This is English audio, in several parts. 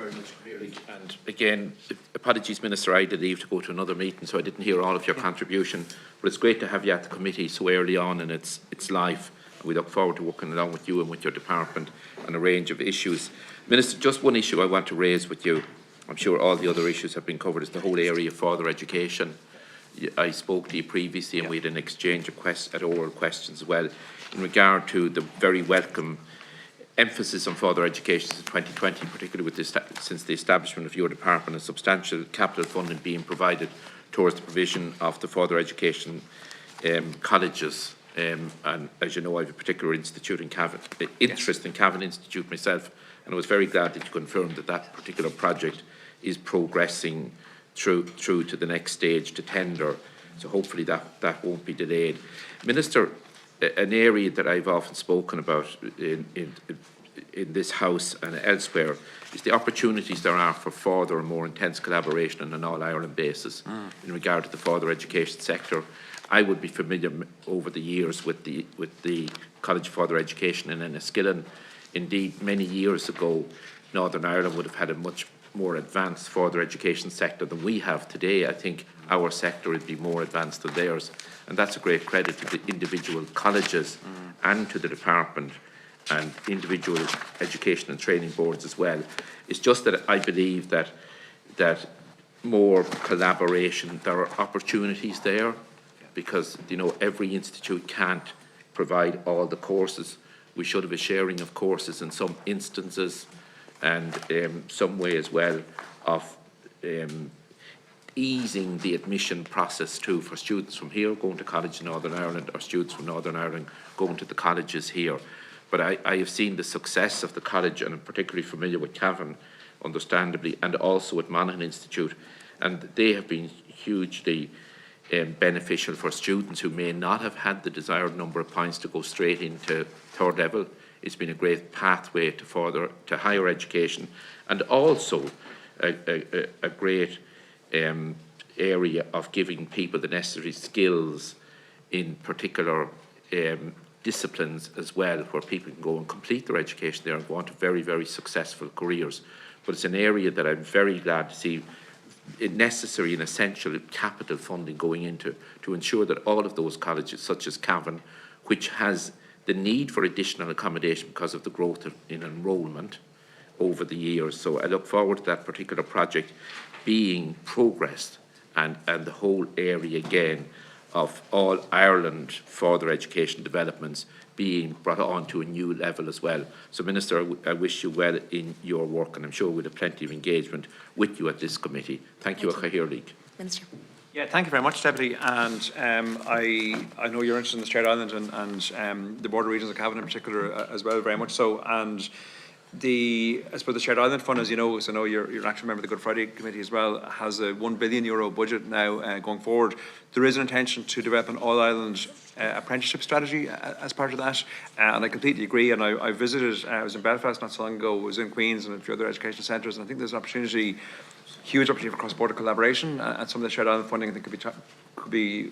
very much, Eric. And again, apologies, Minister, I had to leave to go to another meeting, so I didn't hear all of your contribution. But it's great to have you at the committee so early on in its life. And we look forward to working along with you and with your department on a range of issues. Minister, just one issue I want to raise with you. I'm sure all the other issues have been covered. Is the whole area of further education. I spoke to you previously, and we had an exchange of oral questions as well in regard to the very welcome emphasis on further education since 2020, particularly with since the establishment of your department, and substantial capital funding being provided towards the provision of the further education colleges. And as you know, I have a particular institute in Cavan, interest in Cavan Institute myself, and I was very glad that you confirmed that that particular project is progressing through to the next stage to tender. So hopefully that won't be delayed. Minister, an area that I've often spoken about in this House and elsewhere is the opportunities there are for further and more intense collaboration on an all-Ireland basis in regard to the further education sector. I would be familiar over the years with the College of Further Education in Enniskillen. Indeed, many years ago, Northern Ireland would have had a much more advanced further education sector than we have today. I think our sector would be more advanced than theirs, and that's a great credit to the individual colleges and to the department and individual education and training boards as well. It's just that I believe that more collaboration, there are opportunities there, because you know every institute can't provide all the courses. We should have a sharing of courses in some instances, and some way as well of easing the admission process too for students from here going to college in Northern Ireland, or students from Northern Ireland going to the colleges here. But I have seen the success of the college, and I'm particularly familiar with Cavan, understandably, and also at Monaghan Institute, and they have been hugely beneficial for students who may not have had the desired number of points to go straight into third level. It's been a great pathway to higher education, and also a great area of giving people the necessary skills in particular disciplines as well, where people can go and complete their education there and go on to very, very successful careers. But it's an area that I'm very glad to see necessary and essential capital funding going into, to ensure that all of those colleges, such as Cavan, which has the need for additional accommodation because of the growth in enrolment over the years. So I look forward to that particular project being progressed, and the whole area again of all Ireland further education developments being brought on to a new level as well. So Minister, I wish you well in your work, and I'm sure we'll have plenty of engagement with you at this committee. Thank you. Minister. Yeah, thank you very much, Deputy. And I know you're interested in the Straight Island and the border regions of Cavan in particular as well, very much so. And I suppose the Shared Island Fund, as you know, so I know you're an active member of the Good Friday Committee as well, has a €1 billion budget now going forward. There is an intention to develop an all-Ireland apprenticeship strategy as part of that, and I completely agree. And I visited, I was in Belfast not so long ago, I was in Queens and a few other education centres, and I think there's an opportunity, huge opportunity for cross-border collaboration, and some of the Shared Island funding I think could be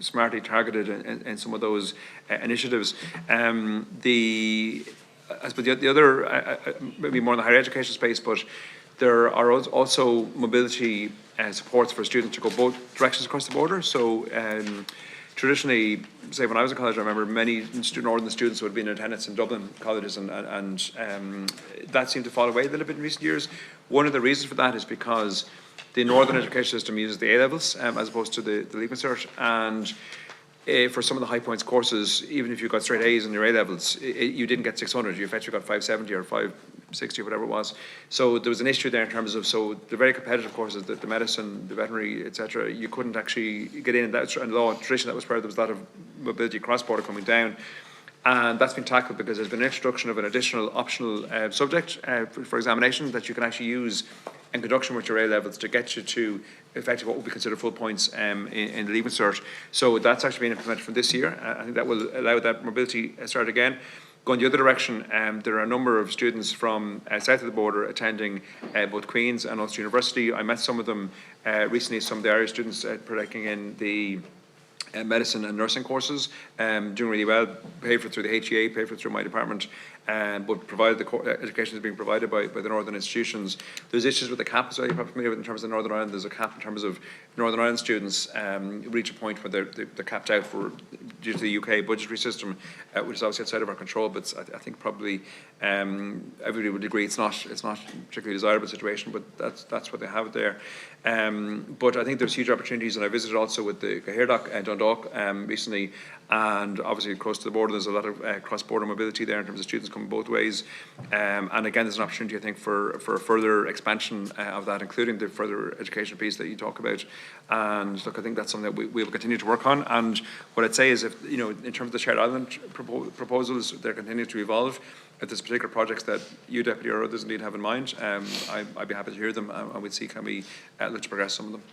smartly targeted in some of those initiatives. I suppose the other, maybe more in the higher education space, but there are also mobility supports for students to go both directions across the border. So traditionally, say when I was in college, I remember many northern students who had been in attendance in Dublin colleges, and that seemed to fall away a little bit in recent years. One of the reasons for that is because the northern education system uses the A levels as opposed to the Leaving Cert, and for some of the high points courses, even if you got straight A's in your A levels, you didn't get 600. You effectively got 570 or 560 or whatever it was. So there was an issue there in terms of, so the very competitive courses, the medicine, the veterinary, etc., you couldn't actually get in. And law and tradition, that was where there was a lot of mobility cross-border coming down. And that's been tackled because there's been an introduction of an additional optional subject for examination that you can actually use in conjunction with your A levels to get you to effectively what would be considered full points in the Leaving Cert. So that's actually been implemented from this year. I think that will allow that mobility start again. Going the other direction, there are a number of students from south of the border attending both Queen's and Ulster University. I met some of them recently, some of the Irish students partaking in the medicine and nursing courses, doing really well, paid for through the HEA, paid for through my department. but provided the education is being provided by the Northern institutions. There's issues with the cap, so you're probably familiar with in terms of Northern Ireland. There's a cap in terms of Northern Ireland students reach a point where they're capped out due to the UK budgetary system, which is obviously outside of our control. But I think probably everybody would agree it's not a particularly desirable situation, but that's what they have there. But I think there's huge opportunities, and I visited also with the Cahirdach and Dundalk recently, and obviously across the border there's a lot of cross-border mobility there in terms of students coming both ways, and again there's an opportunity I think for further expansion of that, including the further education piece that you talk about. And look, I think that's something that we will continue to work on. And what I'd say is, if in terms of the shared island proposals, they're continuing to evolve. If there's particular projects that you, Deputy, or others indeed have in mind, I'd be happy to hear them, and we'd see can we look to progress some of them.